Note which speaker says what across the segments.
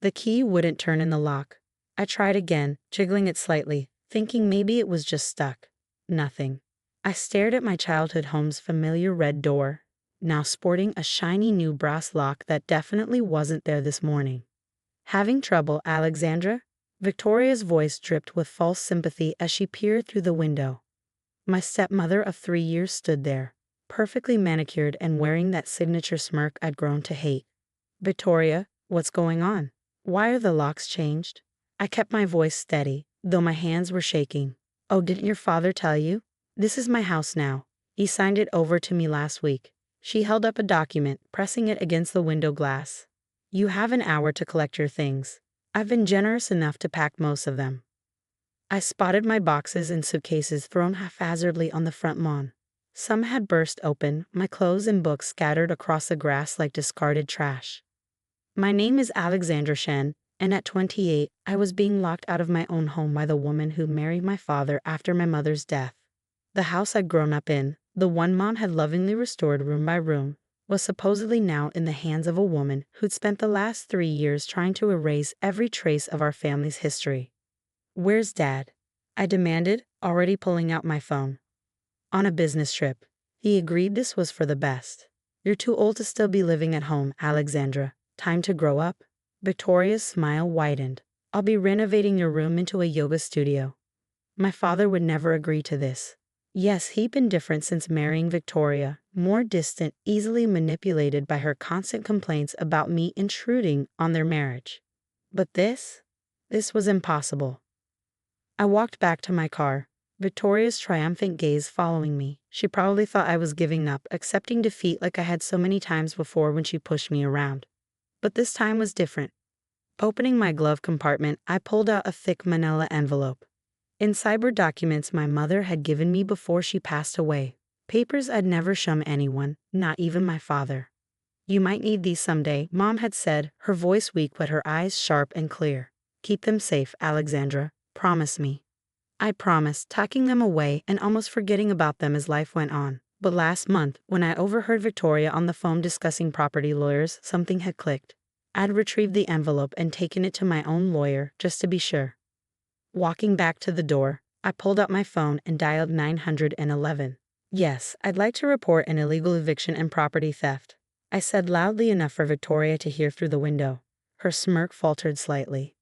Speaker 1: The key wouldn't turn in the lock. I tried again, jiggling it slightly, thinking maybe it was just stuck. Nothing. I stared at my childhood home's familiar red door, now sporting a shiny new brass lock that definitely wasn't there this morning. Having trouble, Alexandra? Victoria's voice dripped with false sympathy as she peered through the window. My stepmother of 3 years stood there, perfectly manicured and wearing that signature smirk I'd grown to hate. Victoria, what's going on? Why are the locks changed? I kept my voice steady, though my hands were shaking. Oh, didn't your father tell you? This is my house now. He signed it over to me last week. She held up a document, pressing it against the window glass. You have an hour to collect your things. I've been generous enough to pack most of them. I spotted my boxes and suitcases thrown haphazardly on the front lawn. Some had burst open, my clothes and books scattered across the grass like discarded trash. My name is Alexandra Shen, and at 28, I was being locked out of my own home by the woman who married my father after my mother's death. The house I'd grown up in, the one Mom had lovingly restored room by room, was supposedly now in the hands of a woman who'd spent the last 3 years trying to erase every trace of our family's history. Where's Dad? I demanded, already pulling out my phone. On a business trip. He agreed this was for the best. You're too old to still be living at home, Alexandra. Time to grow up. Victoria's smile widened. I'll be renovating your room into a yoga studio. My father would never agree to this. Yes, he'd been different since marrying Victoria, more distant, easily manipulated by her constant complaints about me intruding on their marriage. But this was impossible. I walked back to my car, Victoria's triumphant gaze following me. She probably thought I was giving up, accepting defeat like I had so many times before when she pushed me around. But this time was different. Opening my glove compartment, I pulled out a thick manila envelope. Inside were documents my mother had given me before she passed away. Papers I'd never shown anyone, not even my father. You might need these someday, Mom had said, her voice weak but her eyes sharp and clear. Keep them safe, Alexandra. Promise me. I promised, tucking them away and almost forgetting about them as life went on. But last month, when I overheard Victoria on the phone discussing property lawyers, something had clicked. I'd retrieved the envelope and taken it to my own lawyer, just to be sure. Walking back to the door, I pulled out my phone and dialed 911. Yes, I'd like to report an illegal eviction and property theft, I said loudly enough for Victoria to hear through the window. Her smirk faltered slightly.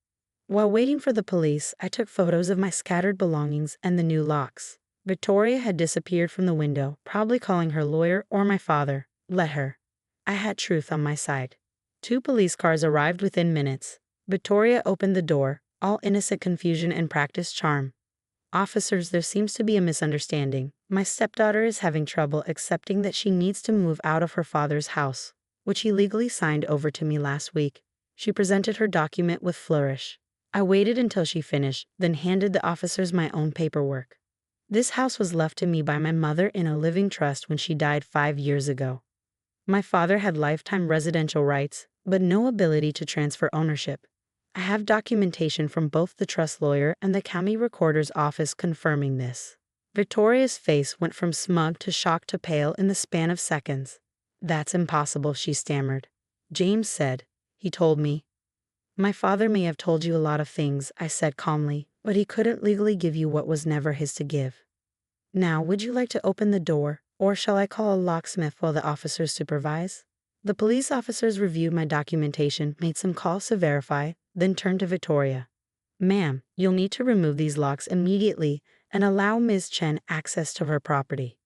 Speaker 1: While waiting for the police, I took photos of my scattered belongings and the new locks. Victoria had disappeared from the window, probably calling her lawyer or my father. Let her. I had truth on my side. 2 police cars arrived within minutes. Victoria opened the door, all innocent confusion and practiced charm. Officers, there seems to be a misunderstanding. My stepdaughter is having trouble accepting that she needs to move out of her father's house, which he legally signed over to me last week. She presented her document with flourish. I waited until she finished, then handed the officers my own paperwork. This house was left to me by my mother in a living trust when she died 5 years ago. My father had lifetime residential rights, but no ability to transfer ownership. I have documentation from both the trust lawyer and the county recorder's office confirming this. Victoria's face went from smug to shocked to pale in the span of seconds. That's impossible, she stammered. James said. He told me. My father may have told you a lot of things, I said calmly, but he couldn't legally give you what was never his to give. Now, would you like to open the door, or shall I call a locksmith while the officers supervise? The police officers reviewed my documentation, made some calls to verify, then turned to Victoria. Ma'am, you'll need to remove these locks immediately and allow Ms. Chen access to her property.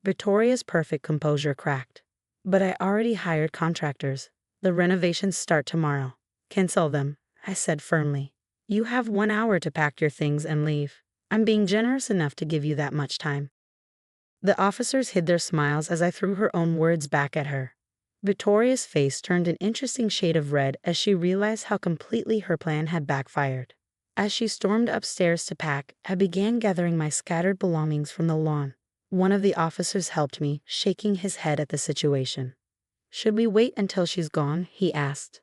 Speaker 1: Victoria's perfect composure cracked. But I already hired contractors. The renovations start tomorrow. Cancel them, I said firmly. You have 1 hour to pack your things and leave. I'm being generous enough to give you that much time. The officers hid their smiles as I threw her own words back at her. Victoria's face turned an interesting shade of red as she realized how completely her plan had backfired. As she stormed upstairs to pack, I began gathering my scattered belongings from the lawn. One of the officers helped me, shaking his head at the situation. Should we wait until she's gone? He asked.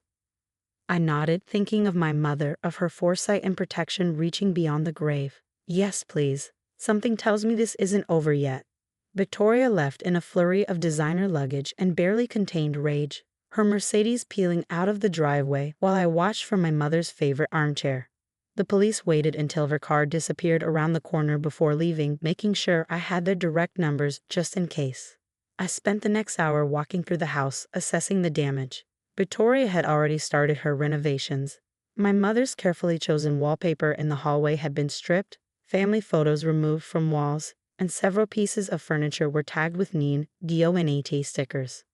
Speaker 1: I nodded, thinking of my mother, of her foresight and protection reaching beyond the grave. Yes, please. Something tells me this isn't over yet. Victoria left in a flurry of designer luggage and barely contained rage. her Mercedes peeling out of the driveway while I watched from my mother's favorite armchair. The police waited until her car disappeared around the corner before leaving, making sure I had their direct numbers just in case. I spent the next hour walking through the house, assessing the damage. Victoria had already started her renovations. My mother's carefully chosen wallpaper in the hallway had been stripped, family photos removed from walls, and several pieces of furniture were tagged with NEEN, DONAT stickers.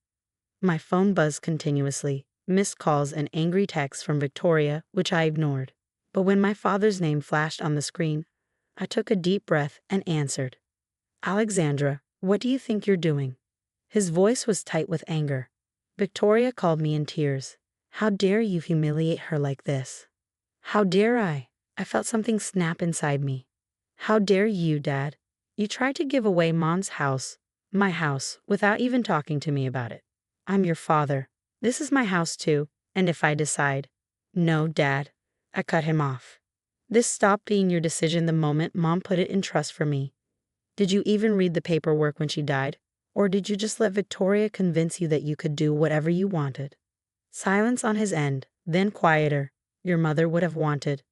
Speaker 1: My phone buzzed continuously, missed calls and angry texts from Victoria, which I ignored. But when my father's name flashed on the screen, I took a deep breath and answered. Alexandra, what do you think you're doing? His voice was tight with anger. Victoria called me in tears. How dare you humiliate her like this? How dare I? I felt something snap inside me. How dare you, Dad? You tried to give away Mom's house, my house, without even talking to me about it. I'm your father. This is my house too, and if I decide. No, Dad. I cut him off. This stopped being your decision the moment Mom put it in trust for me. Did you even read the paperwork when she died? Or did you just let Victoria convince you that you could do whatever you wanted? Silence on his end, then quieter. Your mother would have wanted.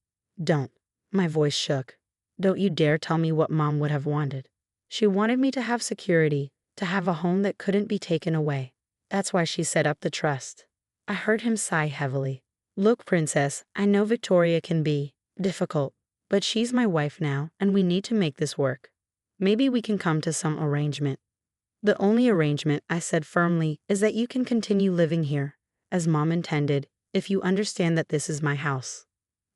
Speaker 1: Don't. My voice shook. Don't you dare tell me what Mom would have wanted. She wanted me to have security, to have a home that couldn't be taken away. That's why she set up the trust. I heard him sigh heavily. Look, Princess, I know Victoria can be difficult, but she's my wife now, and we need to make this work. Maybe we can come to some arrangement. The only arrangement, I said firmly, is that you can continue living here, as Mom intended, if you understand that this is my house.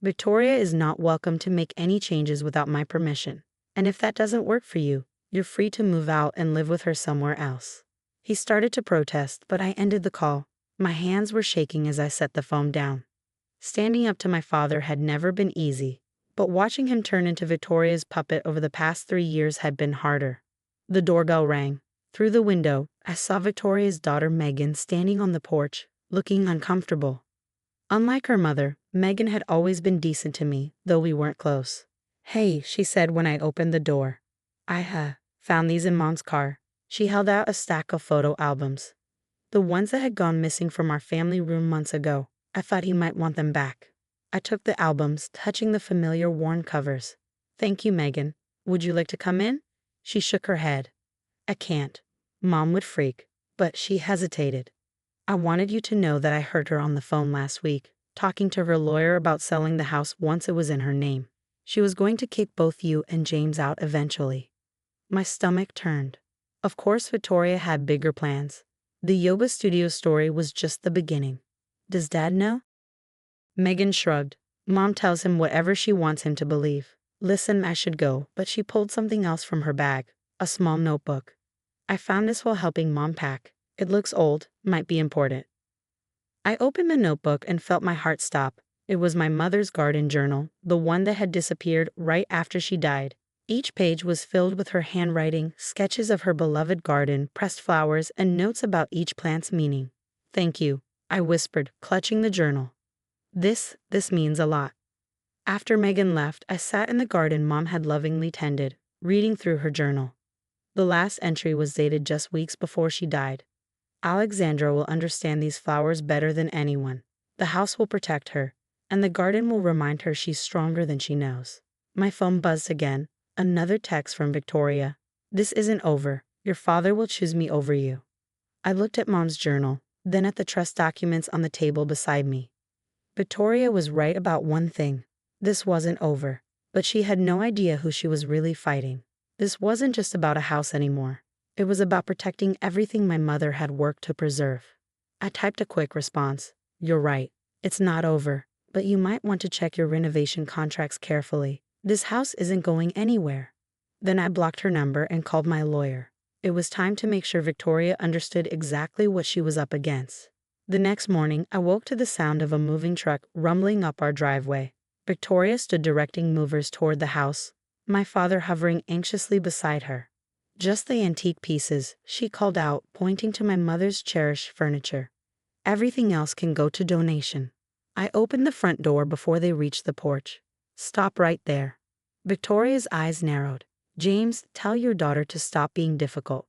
Speaker 1: Victoria is not welcome to make any changes without my permission, and if that doesn't work for you, you're free to move out and live with her somewhere else. He started to protest, but I ended the call. My hands were shaking as I set the phone down. Standing up to my father had never been easy, but watching him turn into Victoria's puppet over the past 3 years had been harder. The doorbell rang. Through the window, I saw Victoria's daughter Megan standing on the porch, looking uncomfortable. Unlike her mother, Megan had always been decent to me, though we weren't close. Hey, she said when I opened the door. I found these in Mom's car. She held out a stack of photo albums. The ones that had gone missing from our family room months ago. I thought he might want them back. I took the albums, touching the familiar worn covers. Thank you, Megan. Would you like to come in? She shook her head. I can't. Mom would freak. But she hesitated. I wanted you to know that I heard her on the phone last week, talking to her lawyer about selling the house once it was in her name. She was going to kick both you and James out eventually. My stomach turned. Of course, Victoria had bigger plans. The yoga studio story was just the beginning. Does Dad know? Megan shrugged. Mom tells him whatever she wants him to believe. Listen, I should go, but she pulled something else from her bag, a small notebook. I found this while helping Mom pack. It looks old, might be important. I opened the notebook and felt my heart stop. It was my mother's garden journal, the one that had disappeared right after she died. Each page was filled with her handwriting, sketches of her beloved garden, pressed flowers, and notes about each plant's meaning. Thank you, I whispered, clutching the journal. This means a lot. After Megan left, I sat in the garden Mom had lovingly tended, reading through her journal. The last entry was dated just weeks before she died. Alexandra will understand these flowers better than anyone. The house will protect her, and the garden will remind her she's stronger than she knows. My phone buzzed again. Another text from Victoria. This isn't over. Your father will choose me over you. I looked at Mom's journal, then at the trust documents on the table beside me. Victoria was right about one thing. This wasn't over, but she had no idea who she was really fighting. This wasn't just about a house anymore. It was about protecting everything my mother had worked to preserve. I typed a quick response. You're right. It's not over, but you might want to check your renovation contracts carefully. This house isn't going anywhere. Then I blocked her number and called my lawyer. It was time to make sure Victoria understood exactly what she was up against. The next morning, I woke to the sound of a moving truck rumbling up our driveway. Victoria stood directing movers toward the house, my father hovering anxiously beside her. Just the antique pieces, she called out, pointing to my mother's cherished furniture. Everything else can go to donation. I opened the front door before they reached the porch. Stop right there. Victoria's eyes narrowed. James, tell your daughter to stop being difficult.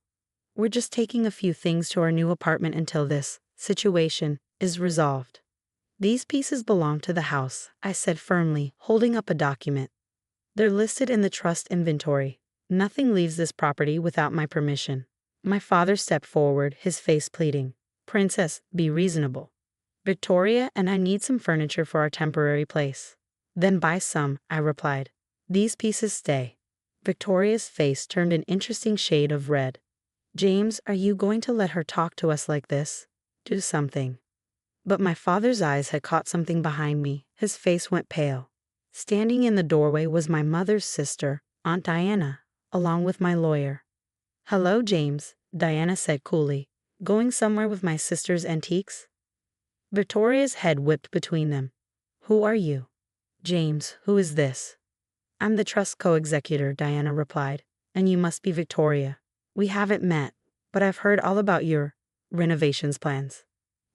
Speaker 1: We're just taking a few things to our new apartment until this situation is resolved. These pieces belong to the house, I said firmly, holding up a document. They're listed in the trust inventory. Nothing leaves this property without my permission. My father stepped forward, his face pleading. Princess, be reasonable. Victoria and I need some furniture for our temporary place. Then buy some, I replied. These pieces stay. Victoria's face turned an interesting shade of red. James, are you going to let her talk to us like this? Do something. But my father's eyes had caught something behind me. His face went pale. Standing in the doorway was my mother's sister, Aunt Diana, along with my lawyer. Hello, James, Diana said coolly. Going somewhere with my sister's antiques? Victoria's head whipped between them. Who are you? James, who is this? I'm the trust co-executor, Diana replied, and you must be Victoria. We haven't met, but I've heard all about your renovations plans.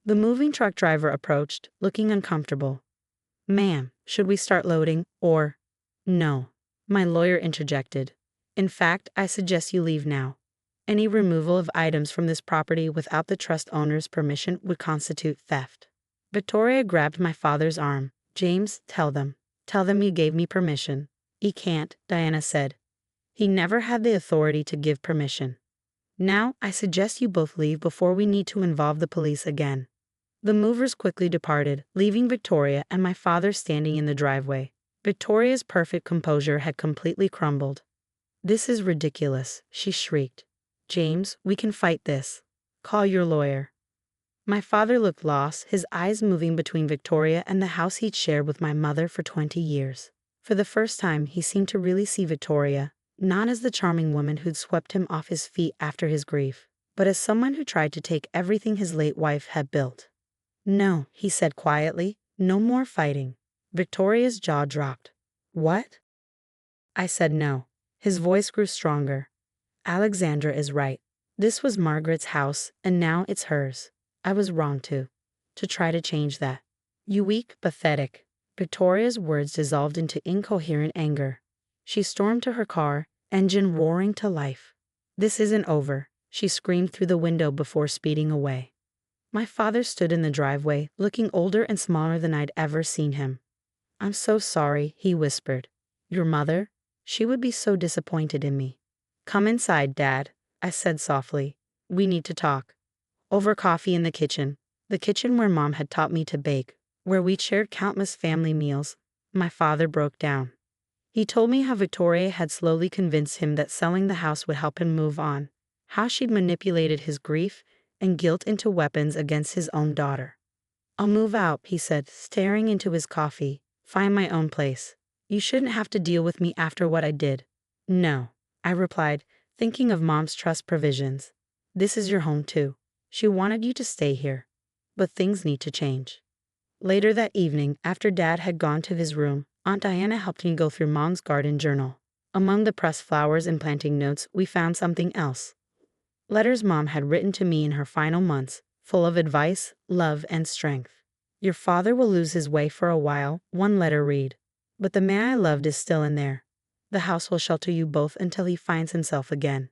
Speaker 1: The moving truck driver approached, looking uncomfortable. Ma'am, should we start loading, or? No, my lawyer interjected. In fact, I suggest you leave now. Any removal of items from this property without the trust owner's permission would constitute theft. Victoria grabbed my father's arm. James, tell them you gave me permission. He can't, Diana said. He never had the authority to give permission. Now, I suggest you both leave before we need to involve the police again. The movers quickly departed, leaving Victoria and my father standing in the driveway. Victoria's perfect composure had completely crumbled. This is ridiculous, she shrieked. James, we can fight this. Call your lawyer. My father looked lost, his eyes moving between Victoria and the house he'd shared with my mother for 20 years. For the first time, he seemed to really see Victoria, not as the charming woman who'd swept him off his feet after his grief, but as someone who tried to take everything his late wife had built. No, he said quietly, no more fighting. Victoria's jaw dropped. What? I said no. His voice grew stronger. Alexandra is right. This was Margaret's house, and now it's hers. I was wrong to try to change that. You weak, pathetic. Victoria's words dissolved into incoherent anger. She stormed to her car, engine roaring to life. This isn't over, she screamed through the window before speeding away. My father stood in the driveway, looking older and smaller than I'd ever seen him. I'm so sorry, he whispered. Your mother? She would be so disappointed in me. Come inside, Dad, I said softly. We need to talk. Over coffee in the kitchen where Mom had taught me to bake, where we'd shared countless family meals, my father broke down. He told me how Victoria had slowly convinced him that selling the house would help him move on, how she'd manipulated his grief and guilt into weapons against his own daughter. I'll move out, he said, staring into his coffee, find my own place. You shouldn't have to deal with me after what I did. No, I replied, thinking of Mom's trust provisions. This is your home too. She wanted you to stay here. But things need to change. Later that evening, after Dad had gone to his room, Aunt Diana helped me go through Mom's garden journal. Among the pressed flowers and planting notes, we found something else. Letters Mom had written to me in her final months, full of advice, love, and strength. Your father will lose his way for a while, one letter read. But the man I loved is still in there. The house will shelter you both until he finds himself again.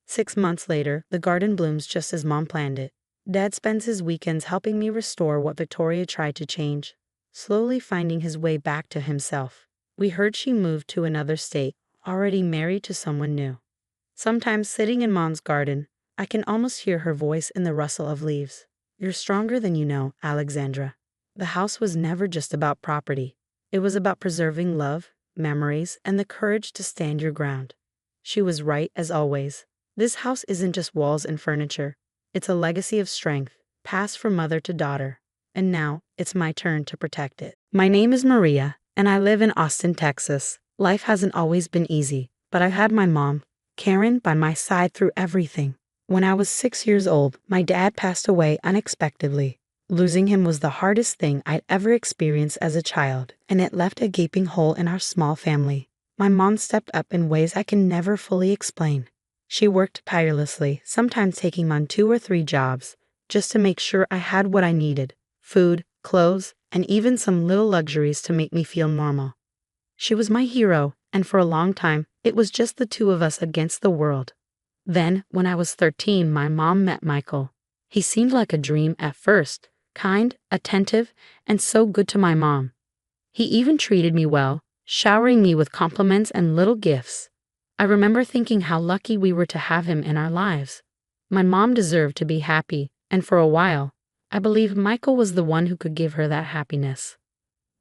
Speaker 1: 6 months later, the garden blooms just as Mom planned it. Dad spends his weekends helping me restore what Victoria tried to change, slowly finding his way back to himself. We heard she moved to another state, already married to someone new. Sometimes sitting in Mom's garden, I can almost hear her voice in the rustle of leaves. You're stronger than you know, Alexandra. The house was never just about property. It was about preserving love, memories, and the courage to stand your ground. She was right as always. This house isn't just walls and furniture. It's a legacy of strength, passed from mother to daughter. And now, it's my turn to protect it. My name is Maria, and I live in Austin, Texas. Life hasn't always been easy, but I've had my mom, Karen, by my side through everything. When I was 6 years old, my dad passed away unexpectedly. Losing him was the hardest thing I'd ever experienced as a child, and it left a gaping hole in our small family. My mom stepped up in ways I can never fully explain. She worked tirelessly, sometimes taking on 2 or 3 jobs, just to make sure I had what I needed: food, clothes, and even some little luxuries to make me feel normal. She was my hero, and for a long time, it was just the 2 of us against the world. Then, when I was 13, my mom met Michael. He seemed like a dream at first, kind, attentive, and so good to my mom. He even treated me well, showering me with compliments and little gifts. I remember thinking how lucky we were to have him in our lives. My mom deserved to be happy, and for a while, I believed Michael was the one who could give her that happiness.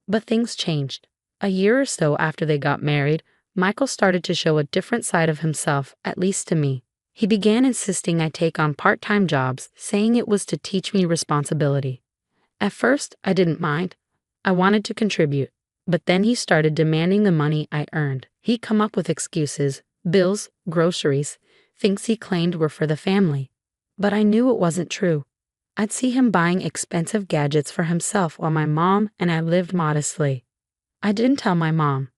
Speaker 1: But things changed. A year or so after they got married, Michael started to show a different side of himself, at least to me. He began insisting I take on part-time jobs, saying it was to teach me responsibility. At first, I didn't mind. I wanted to contribute. But then he started demanding the money I earned. He'd come up with excuses, bills, groceries, things he claimed were for the family. But I knew it wasn't true. I'd see him buying expensive gadgets for himself while my mom and I lived modestly. I didn't tell my mom.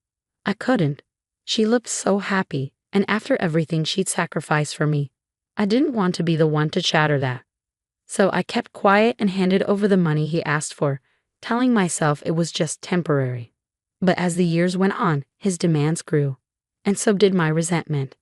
Speaker 1: I couldn't. She looked so happy, and after everything she'd sacrificed for me, I didn't want to be the one to shatter that. So I kept quiet and handed over the money he asked for, telling myself it was just temporary. But as the years went on, his demands grew, and so did my resentment.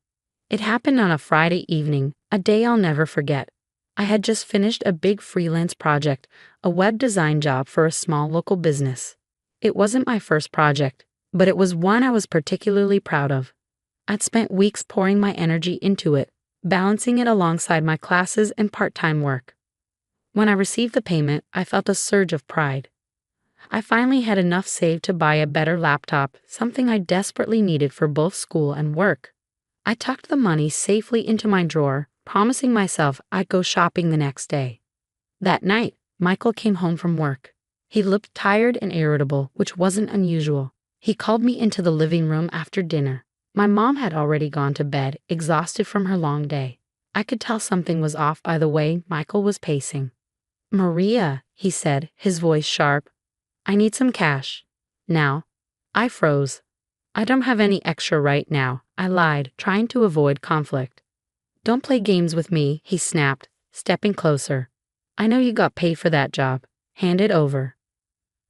Speaker 1: It happened on a Friday evening, a day I'll never forget. I had just finished a big freelance project, a web design job for a small local business. It wasn't my first project, but it was one I was particularly proud of. I'd spent weeks pouring my energy into it, balancing it alongside my classes and part-time work. When I received the payment, I felt a surge of pride. I finally had enough saved to buy a better laptop, something I desperately needed for both school and work. I tucked the money safely into my drawer, promising myself I'd go shopping the next day. That night, Michael came home from work. He looked tired and irritable, which wasn't unusual. He called me into the living room after dinner. My mom had already gone to bed, exhausted from her long day. I could tell something was off by the way Michael was pacing. "Maria," he said, his voice sharp, "I need some cash. Now." I froze. "I don't have any extra right now," I lied, trying to avoid conflict. "Don't play games with me," he snapped, stepping closer. "I know you got paid for that job. Hand it over."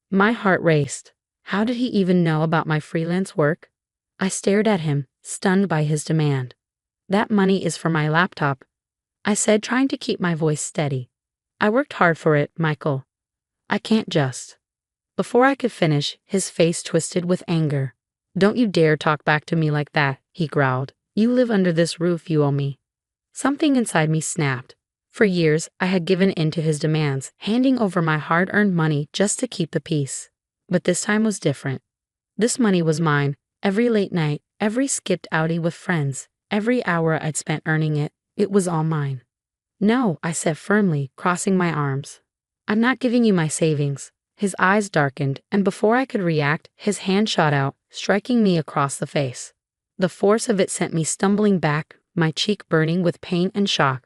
Speaker 1: My heart raced. How did he even know about my freelance work? I stared at him, stunned by his demand. "That money is for my laptop," I said, trying to keep my voice steady. "I worked hard for it, Michael. I can't just." Before I could finish, his face twisted with anger. "Don't you dare talk back to me like that," he growled. "You live under this roof you owe me." Something inside me snapped. For years, I had given in to his demands, handing over my hard-earned money just to keep the peace. But this time was different. This money was mine. Every late night, every skipped outing with friends, every hour I'd spent earning it, it was all mine. "No," I said firmly, crossing my arms. "I'm not giving you my savings." His eyes darkened, and before I could react, his hand shot out, striking me across the face. The force of it sent me stumbling back, my cheek burning with pain and shock.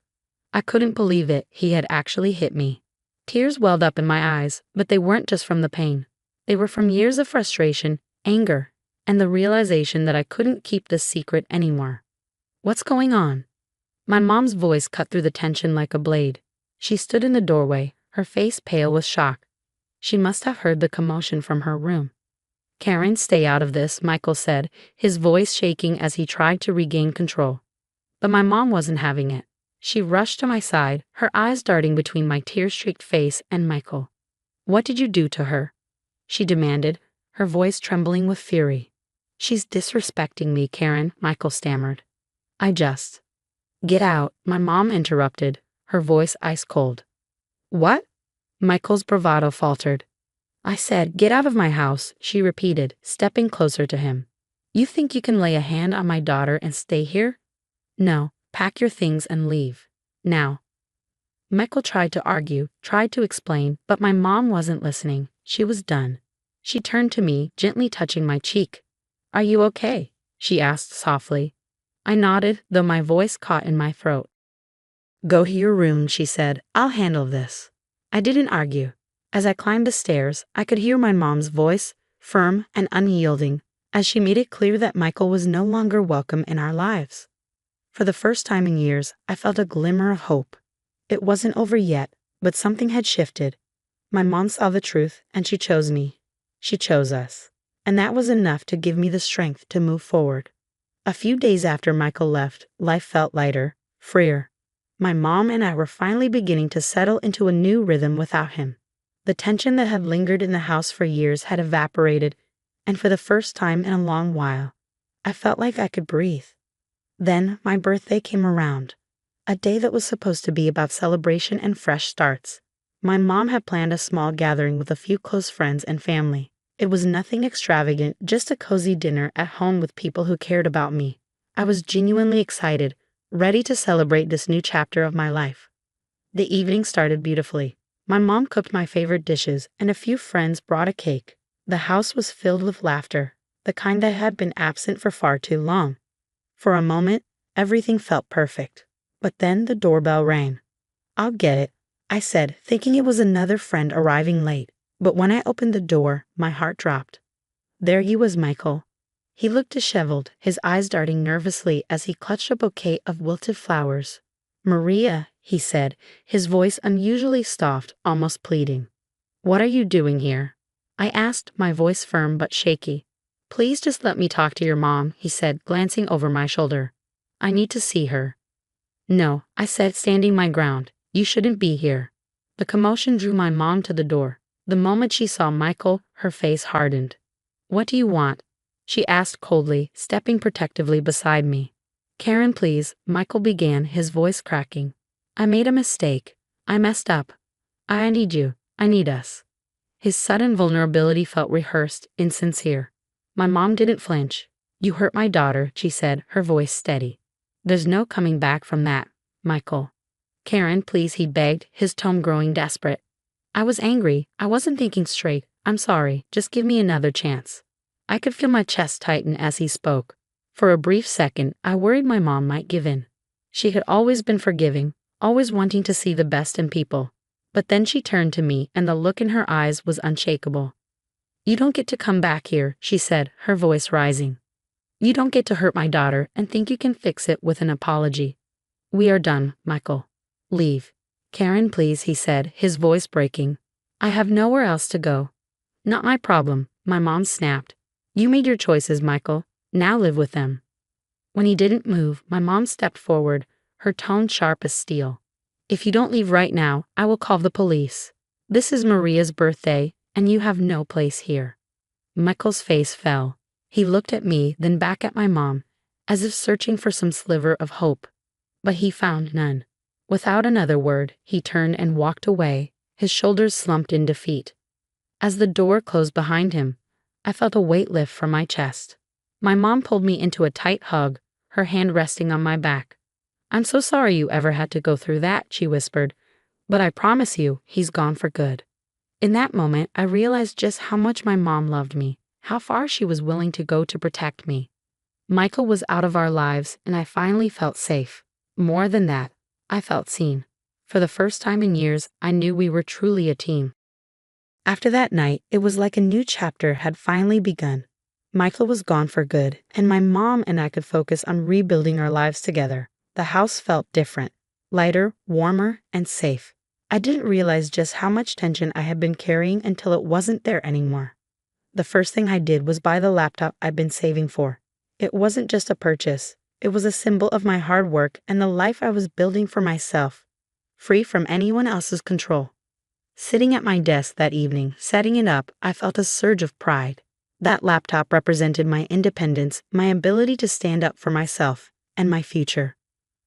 Speaker 1: I couldn't believe it, he had actually hit me. Tears welled up in my eyes, but they weren't just from the pain. They were from years of frustration, anger, and the realization that I couldn't keep this secret anymore. "What's going on?" My mom's voice cut through the tension like a blade. She stood in the doorway, her face pale with shock. She must have heard the commotion from her room. "Karen, stay out of this," Michael said, his voice shaking as he tried to regain control. But my mom wasn't having it. She rushed to my side, her eyes darting between my tear-streaked face and Michael. "What did you do to her?" she demanded, her voice trembling with fury. "She's disrespecting me, Karen," Michael stammered. Get out," my mom interrupted, her voice ice-cold. "What?" Michael's bravado faltered. "I said, get out of my house," she repeated, stepping closer to him. "You think you can lay a hand on my daughter and stay here? No, pack your things and leave. Now." Michael tried to argue, tried to explain, but my mom wasn't listening. She was done. She turned to me, gently touching my cheek. "Are you okay?" she asked softly. I nodded, though my voice caught in my throat. "Go to your room," she said. "I'll handle this." I didn't argue. As I climbed the stairs, I could hear my mom's voice, firm and unyielding, as she made it clear that Michael was no longer welcome in our lives. For the first time in years, I felt a glimmer of hope. It wasn't over yet, but something had shifted. My mom saw the truth, and she chose me. She chose us. And that was enough to give me the strength to move forward. A few days after Michael left, life felt lighter, freer. My mom and I were finally beginning to settle into a new rhythm without him. The tension that had lingered in the house for years had evaporated, and for the first time in a long while, I felt like I could breathe. Then my birthday came around, a day that was supposed to be about celebration and fresh starts. My mom had planned a small gathering with a few close friends and family. It was nothing extravagant, just a cozy dinner at home with people who cared about me. I was genuinely excited, ready to celebrate this new chapter of my life. The evening started beautifully. My mom cooked my favorite dishes, and a few friends brought a cake. The house was filled with laughter, the kind that had been absent for far too long. For a moment, everything felt perfect. But then the doorbell rang. "I'll get it," I said, thinking it was another friend arriving late. But when I opened the door, my heart dropped. There he was, Michael. He looked disheveled, his eyes darting nervously as he clutched a bouquet of wilted flowers. "Maria," he said, his voice unusually soft, almost pleading. "What are you doing here?" I asked, my voice firm but shaky. "Please just let me talk to your mom," he said, glancing over my shoulder. "I need to see her." "No," I said, standing my ground. "You shouldn't be here." The commotion drew my mom to the door. The moment she saw Michael, her face hardened. "What do you want?" she asked coldly, stepping protectively beside me. "Karen, please," Michael began, his voice cracking. "I made a mistake. I messed up. I need you. I need us." His sudden vulnerability felt rehearsed, insincere. My mom didn't flinch. "You hurt my daughter," she said, her voice steady. "There's no coming back from that, Michael." "Karen, please," he begged, his tone growing desperate. I was angry. I wasn't thinking straight. "I'm sorry. Just give me another chance." I could feel my chest tighten as he spoke. For a brief second, I worried my mom might give in. She had always been forgiving, always wanting to see the best in people. But then she turned to me, and the look in her eyes was unshakable. "You don't get to come back here," she said, her voice rising. "You don't get to hurt my daughter and think you can fix it with an apology. We are done, Michael. Leave." "Karen, please," he said, his voice breaking. "I have nowhere else to go." "Not my problem," my mom snapped. "You made your choices, Michael. Now live with them." When he didn't move, my mom stepped forward, her tone sharp as steel. "If you don't leave right now, I will call the police. This is Maria's birthday, and you have no place here." Michael's face fell. He looked at me, then back at my mom, as if searching for some sliver of hope. But he found none. Without another word, he turned and walked away, his shoulders slumped in defeat. As the door closed behind him, I felt a weight lift from my chest. My mom pulled me into a tight hug, her hand resting on my back. "I'm so sorry you ever had to go through that," she whispered, "but I promise you, he's gone for good." In that moment, I realized just how much my mom loved me, how far she was willing to go to protect me. Michael was out of our lives, and I finally felt safe. More than that, I felt seen. For the first time in years, I knew we were truly a team. After that night, it was like a new chapter had finally begun. Michael was gone for good, and my mom and I could focus on rebuilding our lives together. The house felt different, lighter, warmer, and safe. I didn't realize just how much tension I had been carrying until it wasn't there anymore. The first thing I did was buy the laptop I'd been saving for. It wasn't just a purchase. It was a symbol of my hard work and the life I was building for myself, free from anyone else's control. Sitting at my desk that evening, setting it up, I felt a surge of pride. That laptop represented my independence, my ability to stand up for myself, and my future.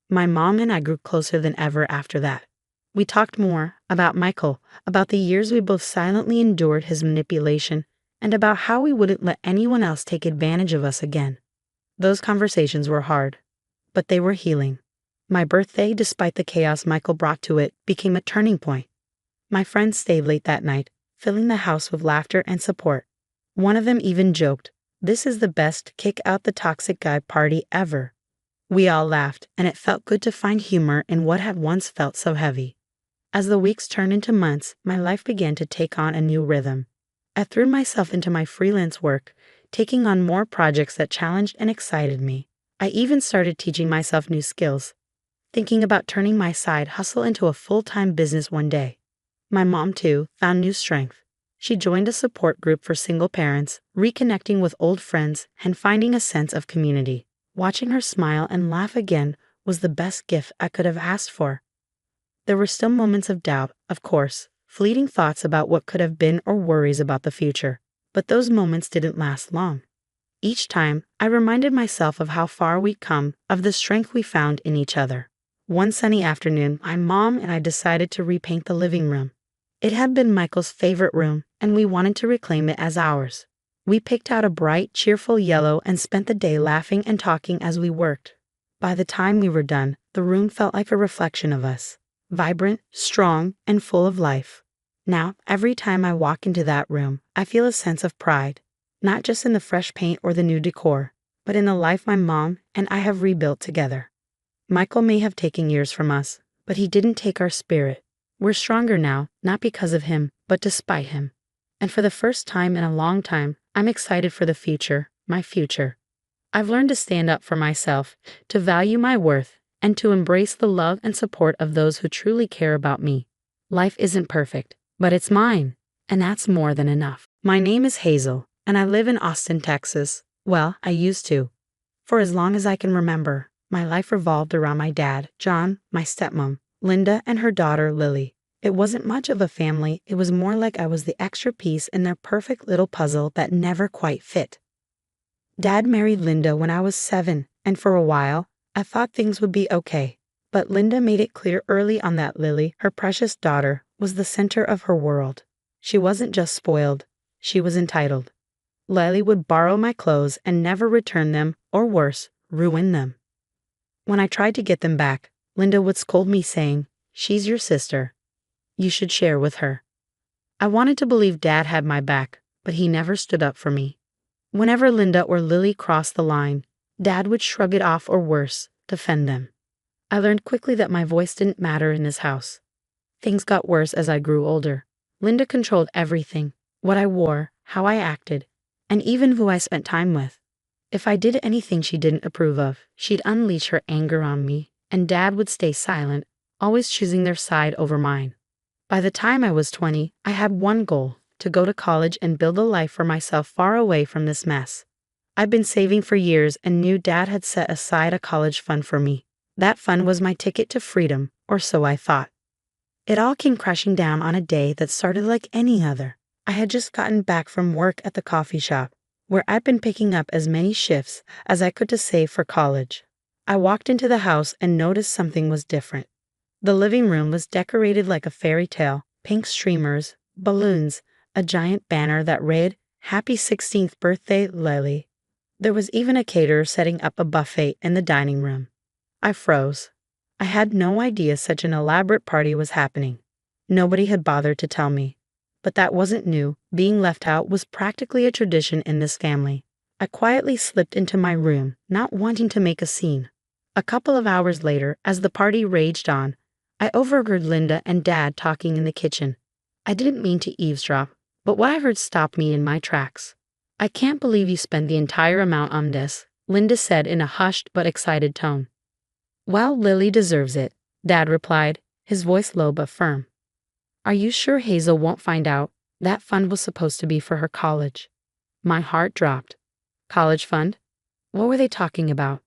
Speaker 1: My mom and I grew closer than ever after that. We talked more about Michael, about the years we both silently endured his manipulation, and about how we wouldn't let anyone else take advantage of us again. Those conversations were hard, but they were healing. My birthday, despite the chaos Michael brought to it, became a turning point. My friends stayed late that night, filling the house with laughter and support. One of them even joked, "This is the best kick out the toxic guy party ever." We all laughed, and it felt good to find humor in what had once felt so heavy. As the weeks turned into months, my life began to take on a new rhythm. I threw myself into my freelance work, taking on more projects that challenged and excited me. I even started teaching myself new skills, thinking about turning my side hustle into a full-time business one day. My mom, too, found new strength. She joined a support group for single parents, reconnecting with old friends and finding a sense of community. Watching her smile and laugh again was the best gift I could have asked for. There were still moments of doubt, of course, fleeting thoughts about what could have been or worries about the future, but those moments didn't last long. Each time, I reminded myself of how far we'd come, of the strength we found in each other. One sunny afternoon, my mom and I decided to repaint the living room. It had been Michael's favorite room, and we wanted to reclaim it as ours. We picked out a bright, cheerful yellow and spent the day laughing and talking as we worked. By the time we were done, the room felt like a reflection of us, vibrant, strong, and full of life. Now, every time I walk into that room, I feel a sense of pride, not just in the fresh paint or the new decor, but in the life my mom and I have rebuilt together. Michael may have taken years from us, but he didn't take our spirit. We're stronger now, not because of him, but despite him. And for the first time in a long time, I'm excited for the future, my future. I've learned to stand up for myself, to value my worth, and to embrace the love and support of those who truly care about me. Life isn't perfect, but it's mine, and that's more than enough. My name is Hazel, and I live in Austin, Texas. Well, I used to. For as long as I can remember, my life revolved around my dad, John, my stepmom, Linda, and her daughter, Lily. It wasn't much of a family, it was more like I was the extra piece in their perfect little puzzle that never quite fit. Dad married Linda when I was 7, and for a while, I thought things would be okay. But Linda made it clear early on that Lily, her precious daughter, was the center of her world. She wasn't just spoiled, she was entitled. Lily would borrow my clothes and never return them, or worse, ruin them. When I tried to get them back, Linda would scold me saying, "She's your sister. You should share with her." I wanted to believe Dad had my back, but he never stood up for me. Whenever Linda or Lily crossed the line, Dad would shrug it off or worse, defend them. I learned quickly that my voice didn't matter in this house. Things got worse as I grew older. Linda controlled everything, what I wore, how I acted, and even who I spent time with. If I did anything she didn't approve of, she'd unleash her anger on me, and Dad would stay silent, always choosing their side over mine. By the time I was 20, I had one goal, to go to college and build a life for myself far away from this mess. I'd been saving for years and knew Dad had set aside a college fund for me. That fund was my ticket to freedom, or so I thought. It all came crashing down on a day that started like any other. I had just gotten back from work at the coffee shop, where I'd been picking up as many shifts as I could to save for college. I walked into the house and noticed something was different. The living room was decorated like a fairy tale, pink streamers, balloons, a giant banner that read, "Happy 16th birthday, Lily." There was even a caterer setting up a buffet in the dining room. I froze. I had no idea such an elaborate party was happening. Nobody had bothered to tell me. But that wasn't new. Being left out was practically a tradition in this family. I quietly slipped into my room, not wanting to make a scene. A couple of hours later, as the party raged on, I overheard Linda and Dad talking in the kitchen. I didn't mean to eavesdrop, but what I heard stopped me in my tracks. "I can't believe you spent the entire amount on this," Linda said in a hushed but excited tone. "Well, Lily deserves it," Dad replied, his voice low but firm. "Are you sure Hazel won't find out? That fund was supposed to be for her college." My heart dropped. College fund? What were they talking about?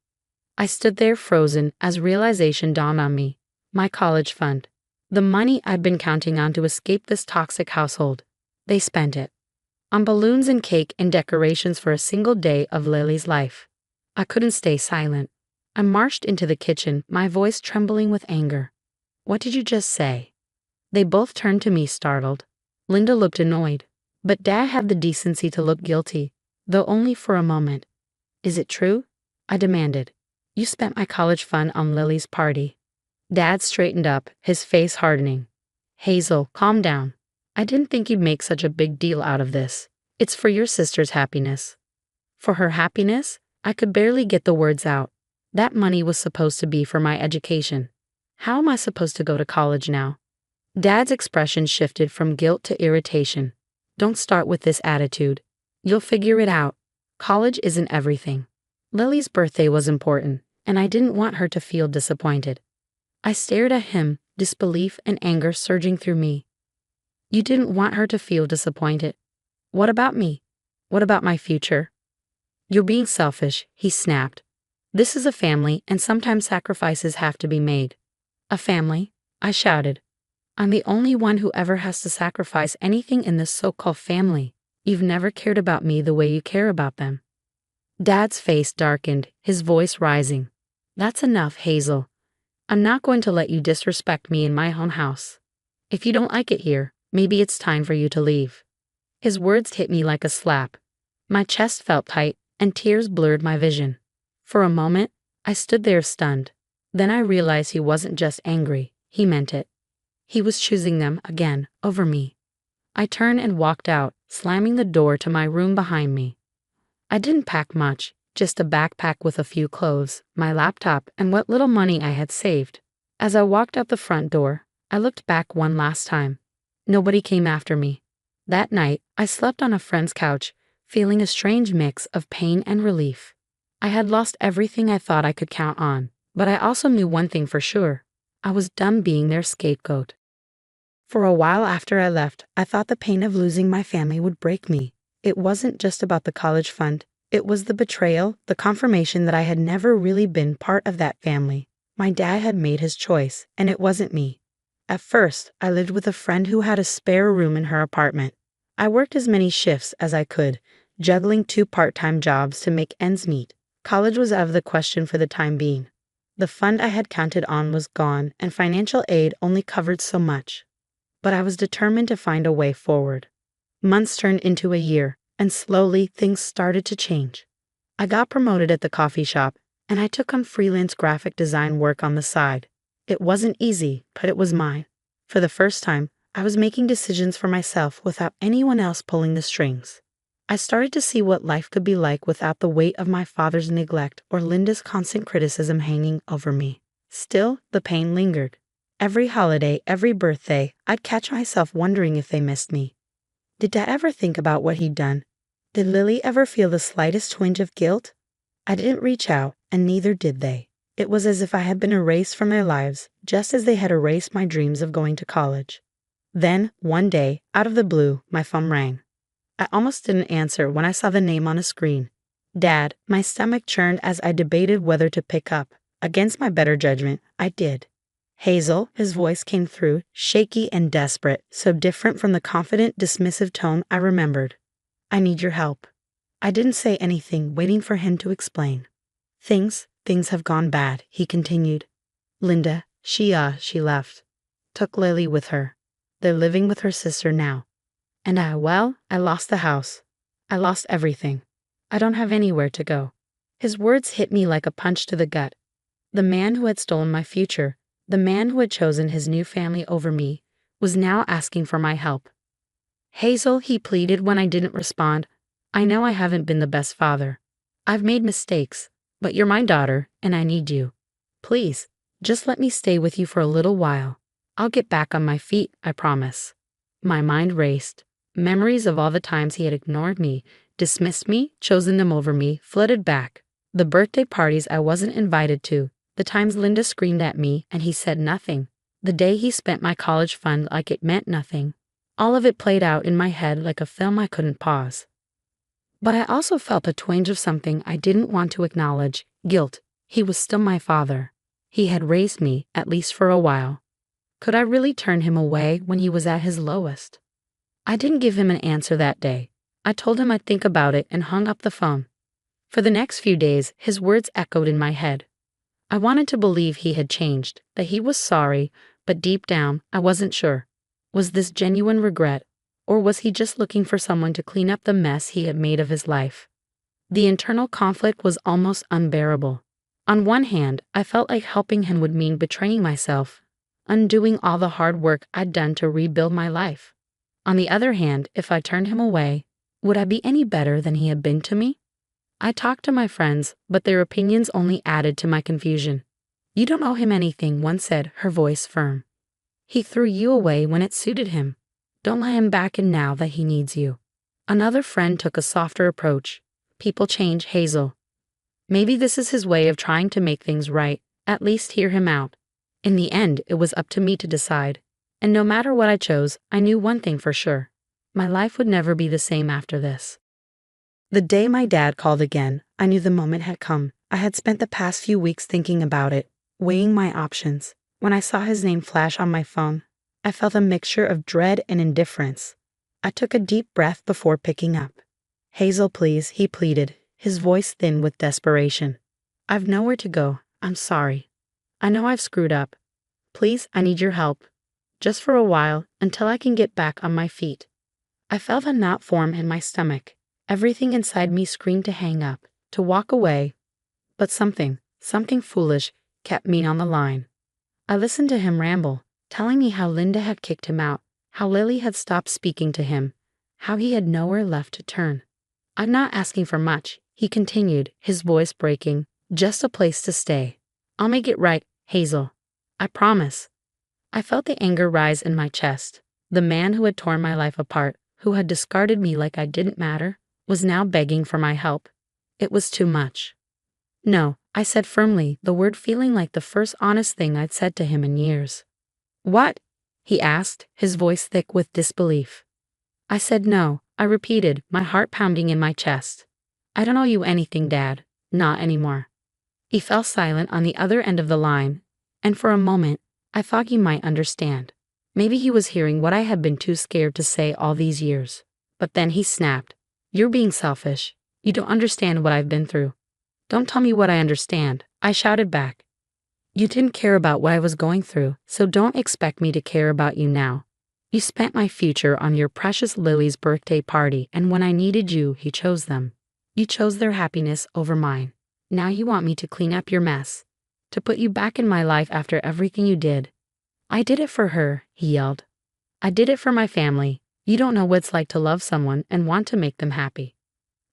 Speaker 1: I stood there frozen as realization dawned on me. My college fund. The money I'd been counting on to escape this toxic household. They spent it. On balloons and cake and decorations for a single day of Lily's life. I couldn't stay silent. I marched into the kitchen, my voice trembling with anger. "What did you just say?" They both turned to me startled. Linda looked annoyed, but Dad had the decency to look guilty, though only for a moment. "Is it true?" I demanded. "You spent my college fund on Lily's party." Dad straightened up, his face hardening. "Hazel, calm down. I didn't think you'd make such a big deal out of this. It's for your sister's happiness." For her happiness? I could barely get the words out. That money was supposed to be for my education. How am I supposed to go to college now? Dad's expression shifted from guilt to irritation. "Don't start with this attitude. You'll figure it out. College isn't everything." Lily's birthday was important, and I didn't want her to feel disappointed. I stared at him, disbelief and anger surging through me. "You didn't want her to feel disappointed. What about me? What about my future?" "You're being selfish," he snapped. This is a family, and sometimes sacrifices have to be made. A family? I shouted. I'm the only one who ever has to sacrifice anything in this so-called family. You've never cared about me the way you care about them. Dad's face darkened, his voice rising. That's enough, Hazel. I'm not going to let you disrespect me in my own house. If you don't like it here, maybe it's time for you to leave. His words hit me like a slap. My chest felt tight, and tears blurred my vision. For a moment, I stood there stunned. Then I realized he wasn't just angry, he meant it. He was choosing them again, over me. I turned and walked out, slamming the door to my room behind me. I didn't pack much, just a backpack with a few clothes, my laptop, and what little money I had saved. As I walked out the front door, I looked back one last time. Nobody came after me. That night, I slept on a friend's couch, feeling a strange mix of pain and relief. I had lost everything I thought I could count on, but I also knew one thing for sure. I was done being their scapegoat. For a while after I left, I thought the pain of losing my family would break me. It wasn't just about the college fund. It was the betrayal, the confirmation that I had never really been part of that family. My dad had made his choice, and it wasn't me. At first, I lived with a friend who had a spare room in her apartment. I worked as many shifts as I could, juggling 2 part-time jobs to make ends meet. College was out of the question for the time being. The fund I had counted on was gone, and financial aid only covered so much. But I was determined to find a way forward. Months turned into a year, and slowly things started to change. I got promoted at the coffee shop, and I took on freelance graphic design work on the side. It wasn't easy, but it was mine. For the first time, I was making decisions for myself without anyone else pulling the strings. I started to see what life could be like without the weight of my father's neglect or Linda's constant criticism hanging over me. Still, the pain lingered. Every holiday, every birthday, I'd catch myself wondering if they missed me. Did Dad ever think about what he'd done? Did Lily ever feel the slightest twinge of guilt? I didn't reach out, and neither did they. It was as if I had been erased from their lives, just as they had erased my dreams of going to college. Then, one day, out of the blue, my phone rang. I almost didn't answer when I saw the name on a screen. Dad. My stomach churned as I debated whether to pick up. Against my better judgment, I did. Hazel, his voice came through, shaky and desperate, so different from the confident, dismissive tone I remembered. I need your help. I didn't say anything, waiting for him to explain. Things have gone bad, he continued. Linda, she left. Took Lily with her. They're living with her sister now. And I lost the house. I lost everything. I don't have anywhere to go. His words hit me like a punch to the gut. The man who had stolen my future, the man who had chosen his new family over me, was now asking for my help. Hazel, he pleaded when I didn't respond. I know I haven't been the best father. I've made mistakes, but you're my daughter, and I need you. Please, just let me stay with you for a little while. I'll get back on my feet, I promise. My mind raced. Memories of all the times he had ignored me, dismissed me, chosen them over me, flooded back. The birthday parties I wasn't invited to, the times Linda screamed at me and he said nothing, the day he spent my college fund like it meant nothing. All of it played out in my head like a film I couldn't pause. But I also felt a twinge of something I didn't want to acknowledge, guilt. He was still my father. He had raised me, at least for a while. Could I really turn him away when he was at his lowest? I didn't give him an answer that day. I told him I'd think about it and hung up the phone. For the next few days, his words echoed in my head. I wanted to believe he had changed, that he was sorry, but deep down, I wasn't sure. Was this genuine regret, or was he just looking for someone to clean up the mess he had made of his life? The internal conflict was almost unbearable. On one hand, I felt like helping him would mean betraying myself, undoing all the hard work I'd done to rebuild my life. On the other hand, if I turned him away, would I be any better than he had been to me? I talked to my friends, but their opinions only added to my confusion. You don't owe him anything, one said, her voice firm. He threw you away when it suited him. Don't let him back in now that he needs you. Another friend took a softer approach. People change, Hazel. Maybe this is his way of trying to make things right. At least hear him out. In the end, it was up to me to decide. And no matter what I chose, I knew one thing for sure. My life would never be the same after this. The day my dad called again, I knew the moment had come. I had spent the past few weeks thinking about it, weighing my options. When I saw his name flash on my phone, I felt a mixture of dread and indifference. I took a deep breath before picking up. "Hazel, please," he pleaded, his voice thin with desperation. "I've nowhere to go. I'm sorry. I know I've screwed up. Please, I need your help. Just for a while, until I can get back on my feet." I felt a knot form in my stomach. Everything inside me screamed to hang up, to walk away. But something foolish, kept me on the line. I listened to him ramble, telling me how Linda had kicked him out, how Lily had stopped speaking to him, how he had nowhere left to turn. "I'm not asking for much," he continued, his voice breaking. "Just a place to stay. I'll make it right, Hazel. I promise." I felt the anger rise in my chest. The man who had torn my life apart, who had discarded me like I didn't matter, was now begging for my help. It was too much. "No," I said firmly, the word feeling like the first honest thing I'd said to him in years. "What?" he asked, his voice thick with disbelief. I said no, I repeated, my heart pounding in my chest. "I don't owe you anything, Dad. Not anymore." He fell silent on the other end of the line, and for a moment, I thought he might understand. Maybe he was hearing what I had been too scared to say all these years. But then he snapped. "You're being selfish. You don't understand what I've been through." "Don't tell me what I understand," I shouted back. "You didn't care about what I was going through, so don't expect me to care about you now. You spent my future on your precious Lily's birthday party, and when I needed you, he chose them. You chose their happiness over mine. Now you want me to clean up your mess, to put you back in my life after everything you did." "I did it for her," he yelled. "I did it for my family. You don't know what it's like to love someone and want to make them happy."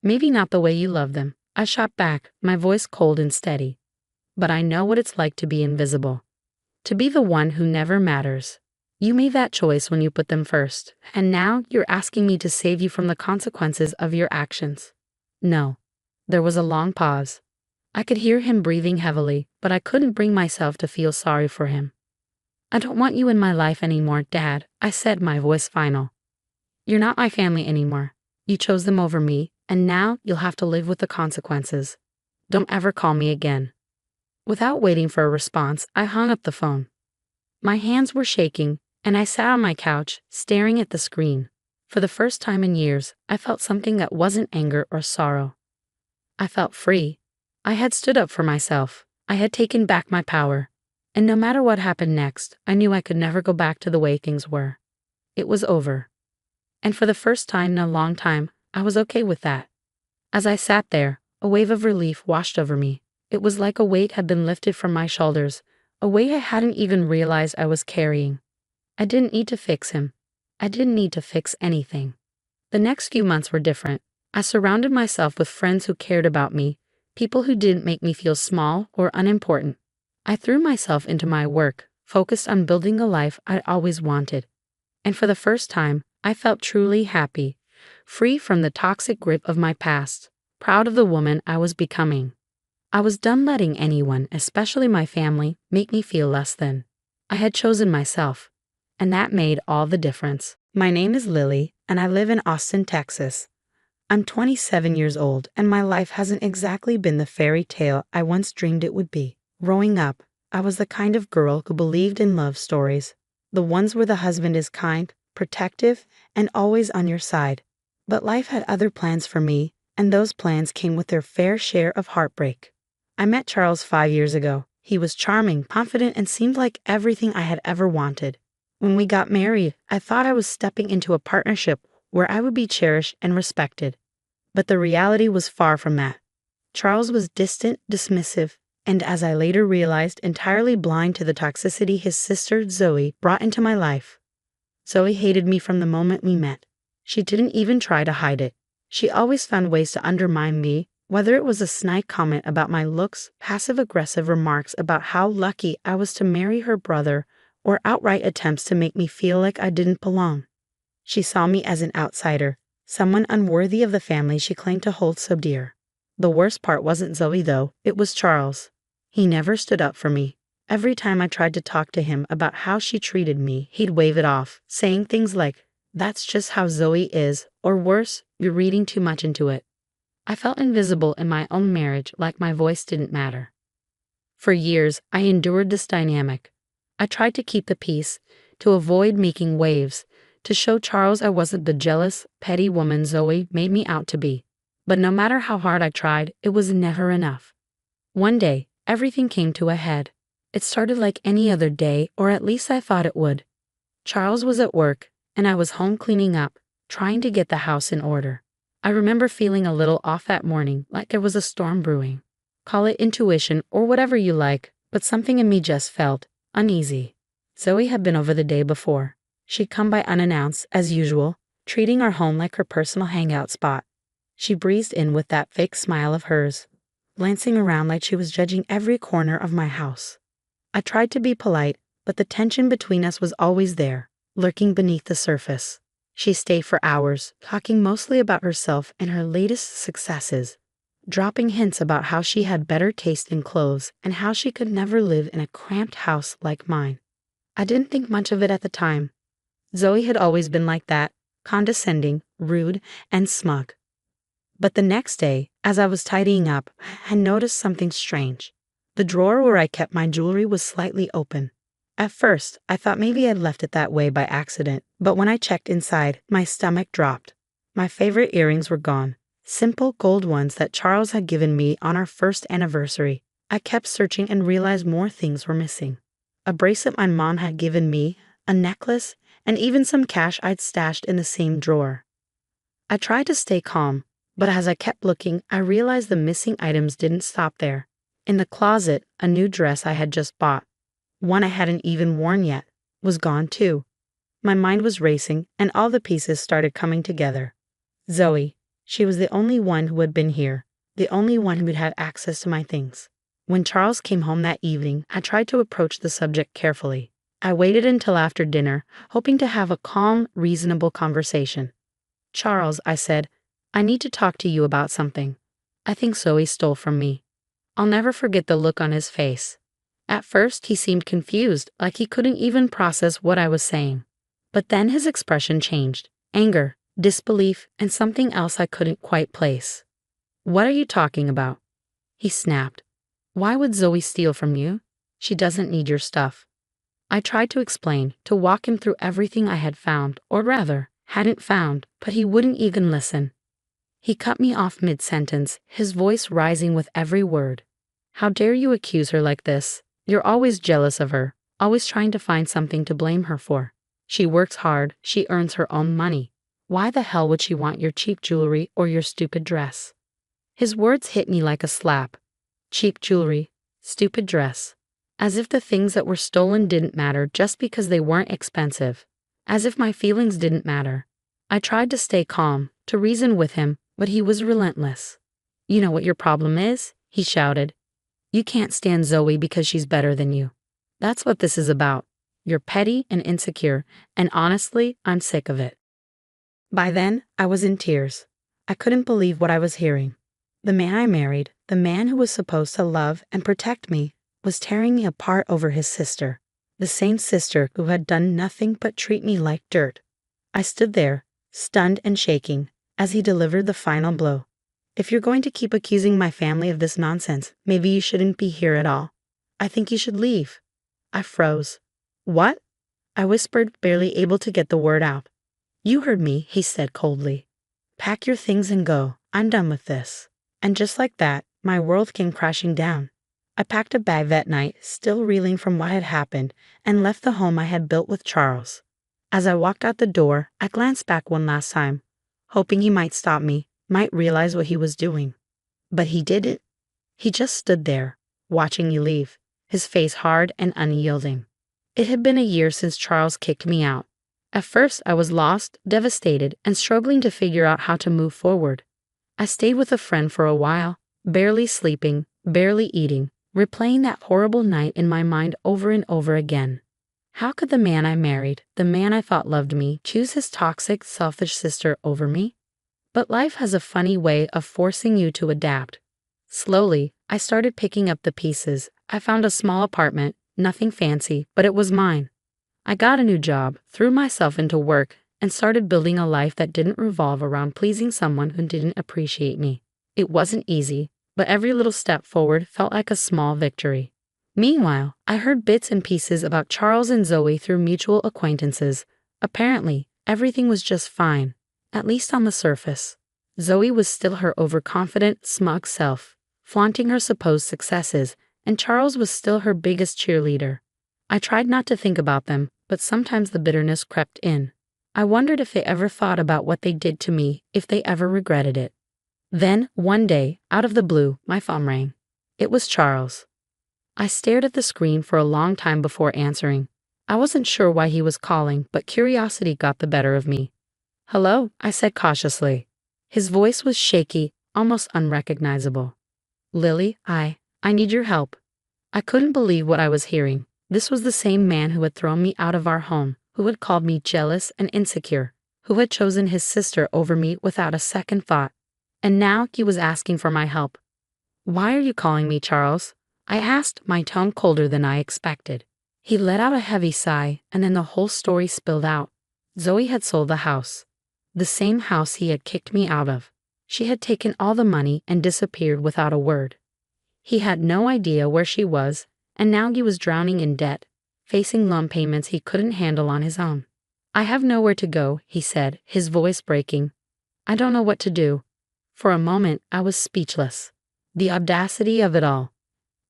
Speaker 1: "Maybe not the way you love them," I shot back, my voice cold and steady. "But I know what it's like to be invisible. To be the one who never matters. You made that choice when you put them first, and now you're asking me to save you from the consequences of your actions." "No." There was a long pause. I could hear him breathing heavily, but I couldn't bring myself to feel sorry for him. "I don't want you in my life anymore, Dad," I said, my voice final. "You're not my family anymore. You chose them over me, and now you'll have to live with the consequences. Don't ever call me again." Without waiting for a response, I hung up the phone. My hands were shaking, and I sat on my couch, staring at the screen. For the first time in years, I felt something that wasn't anger or sorrow. I felt free. I had stood up for myself. I had taken back my power. And no matter what happened next, I knew I could never go back to the way things were. It was over. And for the first time in a long time, I was okay with that. As I sat there, a wave of relief washed over me. It was like a weight had been lifted from my shoulders, a weight I hadn't even realized I was carrying. I didn't need to fix him. I didn't need to fix anything. The next few months were different. I surrounded myself with friends who cared about me, people who didn't make me feel small or unimportant. I threw myself into my work, focused on building a life I'd always wanted. And for the first time, I felt truly happy, free from the toxic grip of my past, proud of the woman I was becoming. I was done letting anyone, especially my family, make me feel less than. I had chosen myself, and that made all the difference. My name is Lily, and I live in Austin, Texas. I'm 27 years old, and my life hasn't exactly been the fairy tale I once dreamed it would be. Growing up, I was the kind of girl who believed in love stories, the ones where the husband is kind, protective, and always on your side. But life had other plans for me, and those plans came with their fair share of heartbreak. I met Charles 5 years ago. He was charming, confident, and seemed like everything I had ever wanted. When we got married, I thought I was stepping into a partnership where I would be cherished and respected. But the reality was far from that. Charles was distant, dismissive, and as I later realized, entirely blind to the toxicity his sister, Zoe, brought into my life. Zoe hated me from the moment we met. She didn't even try to hide it. She always found ways to undermine me, whether it was a snide comment about my looks, passive-aggressive remarks about how lucky I was to marry her brother, or outright attempts to make me feel like I didn't belong. She saw me as an outsider, someone unworthy of the family she claimed to hold so dear. The worst part wasn't Zoe, though, it was Charles. He never stood up for me. Every time I tried to talk to him about how she treated me, he'd wave it off, saying things like, "That's just how Zoe is," or worse, "You're reading too much into it." I felt invisible in my own marriage, like my voice didn't matter. For years, I endured this dynamic. I tried to keep the peace, to avoid making waves, to show Charles I wasn't the jealous, petty woman Zoe made me out to be. But no matter how hard I tried, it was never enough. One day, everything came to a head. It started like any other day, or at least I thought it would. Charles was at work, and I was home cleaning up, trying to get the house in order. I remember feeling a little off that morning, like there was a storm brewing. Call it intuition or whatever you like, but something in me just felt uneasy. Zoe had been over the day before. She'd come by unannounced, as usual, treating our home like her personal hangout spot. She breezed in with that fake smile of hers, glancing around like she was judging every corner of my house. I tried to be polite, but the tension between us was always there, lurking beneath the surface. She stayed for hours, talking mostly about herself and her latest successes, dropping hints about how she had better taste in clothes and how she could never live in a cramped house like mine. I didn't think much of it at the time. Zoe had always been like that, condescending, rude, and smug. But the next day, as I was tidying up, I noticed something strange. The drawer where I kept my jewelry was slightly open. At first, I thought maybe I'd left it that way by accident, but when I checked inside, my stomach dropped. My favorite earrings were gone, simple gold ones that Charles had given me on our first anniversary. I kept searching and realized more things were missing. A bracelet my mom had given me, a necklace, and even some cash I'd stashed in the same drawer. I tried to stay calm, but as I kept looking, I realized the missing items didn't stop there. In the closet, a new dress I had just bought, one I hadn't even worn yet, was gone too. My mind was racing, and all the pieces started coming together. Zoe, she was the only one who had been here, the only one who had had access to my things. When Charles came home that evening, I tried to approach the subject carefully. I waited until after dinner, hoping to have a calm, reasonable conversation. "Charles," I said, "I need to talk to you about something. I think Zoe stole from me." I'll never forget the look on his face. At first, he seemed confused, like he couldn't even process what I was saying. But then his expression changed. Anger, disbelief, and something else I couldn't quite place. "What are you talking about?" he snapped. "Why would Zoe steal from you? She doesn't need your stuff." I tried to explain, to walk him through everything I had found, or rather, hadn't found, but he wouldn't even listen. He cut me off mid-sentence, his voice rising with every word. "How dare you accuse her like this? You're always jealous of her, always trying to find something to blame her for. She works hard, she earns her own money. Why the hell would she want your cheap jewelry or your stupid dress?" His words hit me like a slap. Cheap jewelry, stupid dress. As if the things that were stolen didn't matter just because they weren't expensive. As if my feelings didn't matter. I tried to stay calm, to reason with him, but he was relentless. "You know what your problem is?" he shouted. "You can't stand Zoe because she's better than you. That's what this is about. You're petty and insecure, and honestly, I'm sick of it." By then, I was in tears. I couldn't believe what I was hearing. The man I married, the man who was supposed to love and protect me, was tearing me apart over his sister, the same sister who had done nothing but treat me like dirt. I stood there, stunned and shaking, as he delivered the final blow. "If you're going to keep accusing my family of this nonsense, maybe you shouldn't be here at all. I think you should leave." I froze. "What?" I whispered, barely able to get the word out. "You heard me," he said coldly. "Pack your things and go. I'm done with this." And just like that, my world came crashing down. I packed a bag that night, still reeling from what had happened, and left the home I had built with Charles. As I walked out the door, I glanced back one last time, hoping he might stop me, might realize what he was doing. But he didn't. He just stood there, watching me leave, his face hard and unyielding. It had been a year since Charles kicked me out. At first, I was lost, devastated, and struggling to figure out how to move forward. I stayed with a friend for a while, barely sleeping, barely eating, replaying that horrible night in my mind over and over again. How could the man I married, the man I thought loved me, choose his toxic, selfish sister over me? But life has a funny way of forcing you to adapt. Slowly, I started picking up the pieces. I found a small apartment, nothing fancy, but it was mine. I got a new job, threw myself into work, and started building a life that didn't revolve around pleasing someone who didn't appreciate me. It wasn't easy, but every little step forward felt like a small victory. Meanwhile, I heard bits and pieces about Charles and Zoe through mutual acquaintances. Apparently, everything was just fine, at least on the surface. Zoe was still her overconfident, smug self, flaunting her supposed successes, and Charles was still her biggest cheerleader. I tried not to think about them, but sometimes the bitterness crept in. I wondered if they ever thought about what they did to me, if they ever regretted it. Then, one day, out of the blue, my phone rang. It was Charles. I stared at the screen for a long time before answering. I wasn't sure why he was calling, but curiosity got the better of me. "Hello," I said cautiously. His voice was shaky, almost unrecognizable. "Lily, I need your help." I couldn't believe what I was hearing. This was the same man who had thrown me out of our home, who had called me jealous and insecure, who had chosen his sister over me without a second thought. And now he was asking for my help. "Why are you calling me, Charles?" I asked, my tone colder than I expected. He let out a heavy sigh, and then the whole story spilled out. Zoe had sold the house. The same house he had kicked me out of. She had taken all the money and disappeared without a word. He had no idea where she was, and now he was drowning in debt, facing loan payments he couldn't handle on his own. "I have nowhere to go," he said, his voice breaking. "I don't know what to do." For a moment, I was speechless. The audacity of it all.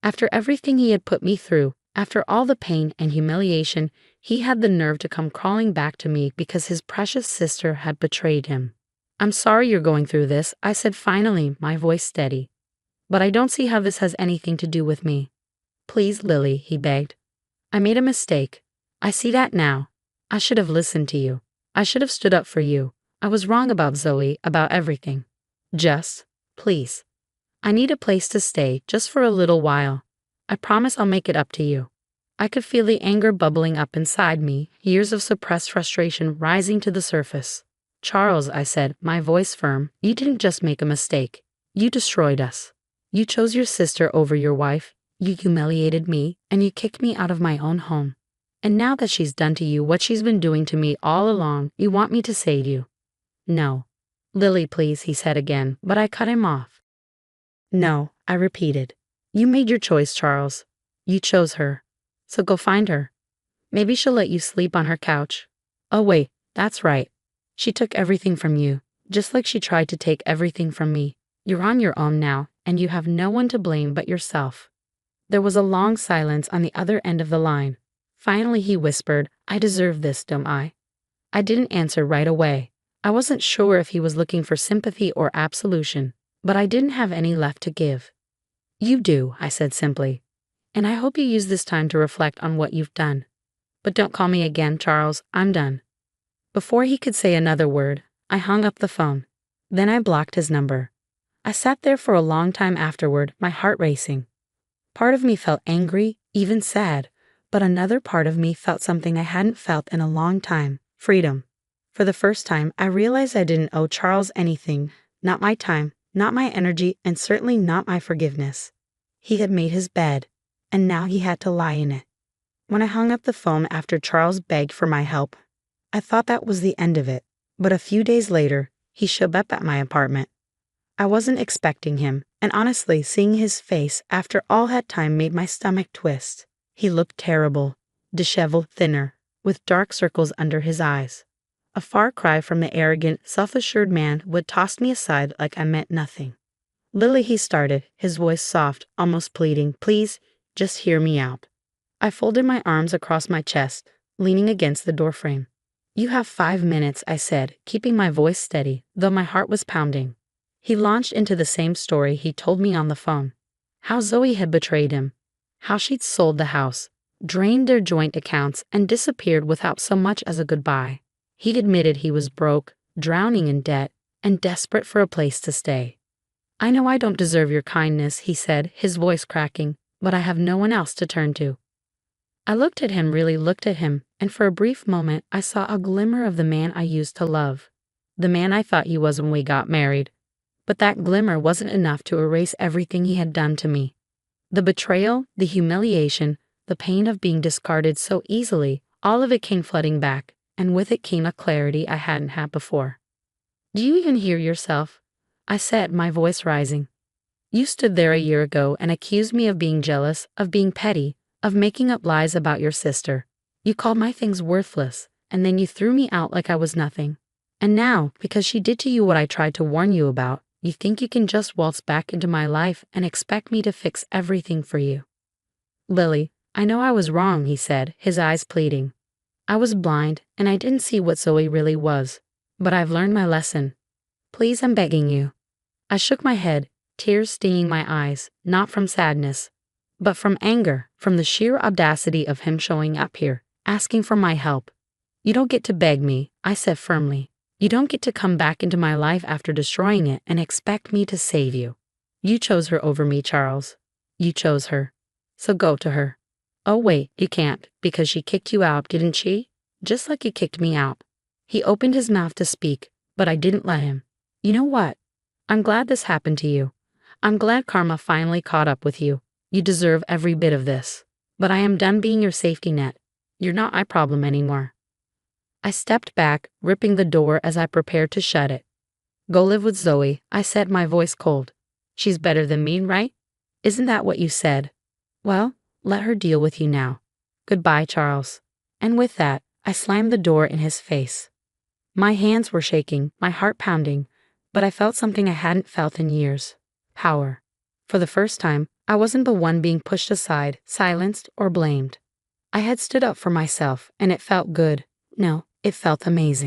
Speaker 1: After everything he had put me through, after all the pain and humiliation, he had the nerve to come crawling back to me because his precious sister had betrayed him. "I'm sorry you're going through this," I said finally, my voice steady. "But I don't see how this has anything to do with me." "Please, Lily," he begged. "I made a mistake. I see that now. I should have listened to you. I should have stood up for you. I was wrong about Zoe, about everything. Just, please. I need a place to stay, just for a little while. I promise I'll make it up to you." I could feel the anger bubbling up inside me, years of suppressed frustration rising to the surface. "Charles," I said, my voice firm, "you didn't just make a mistake. You destroyed us. You chose your sister over your wife, you humiliated me, and you kicked me out of my own home. And now that she's done to you what she's been doing to me all along, you want me to save you." "No." "Lily, please," he said again, but I cut him off. "No," I repeated. "You made your choice, Charles. You chose her. So go find her. Maybe she'll let you sleep on her couch. Oh wait, that's right. She took everything from you, just like she tried to take everything from me. You're on your own now, and you have no one to blame but yourself." There was a long silence on the other end of the line. Finally he whispered, "I deserve this, don't I?" I didn't answer right away. I wasn't sure if he was looking for sympathy or absolution, but I didn't have any left to give. "You do," I said simply. "And I hope you use this time to reflect on what you've done. But don't call me again, Charles. I'm done." Before he could say another word, I hung up the phone. Then I blocked his number. I sat there for a long time afterward, my heart racing. Part of me felt angry, even sad, but another part of me felt something I hadn't felt in a long time: freedom. For the first time, I realized I didn't owe Charles anything, not my time, not my energy, and certainly not my forgiveness. He had made his bed, and now he had to lie in it. When I hung up the phone after Charles begged for my help, I thought that was the end of it, but a few days later, he showed up at my apartment. I wasn't expecting him, and honestly, seeing his face after all that time made my stomach twist. He looked terrible, disheveled, thinner, with dark circles under his eyes. A far cry from the arrogant, self-assured man who had tossed me aside like I meant nothing. "Lily," he started, his voice soft, almost pleading, "please, just hear me out." I folded my arms across my chest, leaning against the doorframe. "You have 5 minutes," I said, keeping my voice steady, though my heart was pounding. He launched into the same story he told me on the phone. How Zoe had betrayed him. How she'd sold the house, drained their joint accounts, and disappeared without so much as a goodbye. He admitted he was broke, drowning in debt, and desperate for a place to stay. "I know I don't deserve your kindness," he said, his voice cracking, "but I have no one else to turn to." I looked at him, really looked at him, and for a brief moment I saw a glimmer of the man I used to love. The man I thought he was when we got married. But that glimmer wasn't enough to erase everything he had done to me. The betrayal, the humiliation, the pain of being discarded so easily, all of it came flooding back, and with it came a clarity I hadn't had before. "Do you even hear yourself?" I said, my voice rising. You stood there a year ago and accused me of being jealous, of being petty, of making up lies about your sister. You called my things worthless, and then you threw me out like I was nothing. And now, because she did to you what I tried to warn you about, you think you can just waltz back into my life and expect me to fix everything for you. Lily, I know I was wrong, he said, his eyes pleading. I was blind, and I didn't see what Zoe really was. But I've learned my lesson. Please, I'm begging you. I shook my head, tears stinging my eyes, not from sadness, but from anger, from the sheer audacity of him showing up here, asking for my help. You don't get to beg me, I said firmly. You don't get to come back into my life after destroying it and expect me to save you. You chose her over me, Charles. You chose her. So go to her. Oh wait, you can't, because she kicked you out, didn't she? Just like you kicked me out. He opened his mouth to speak, but I didn't let him. You know what? I'm glad this happened to you. I'm glad karma finally caught up with you. You deserve every bit of this. But I am done being your safety net. You're not my problem anymore. I stepped back, ripping the door as I prepared to shut it. Go live with Zoe, I said, my voice cold. She's better than me, right? Isn't that what you said? Well, let her deal with you now. Goodbye, Charles. And with that, I slammed the door in his face. My hands were shaking, my heart pounding, but I felt something I hadn't felt in years. Power. For the first time, I wasn't the one being pushed aside, silenced, or blamed. I had stood up for myself, and it felt good. No, it felt amazing.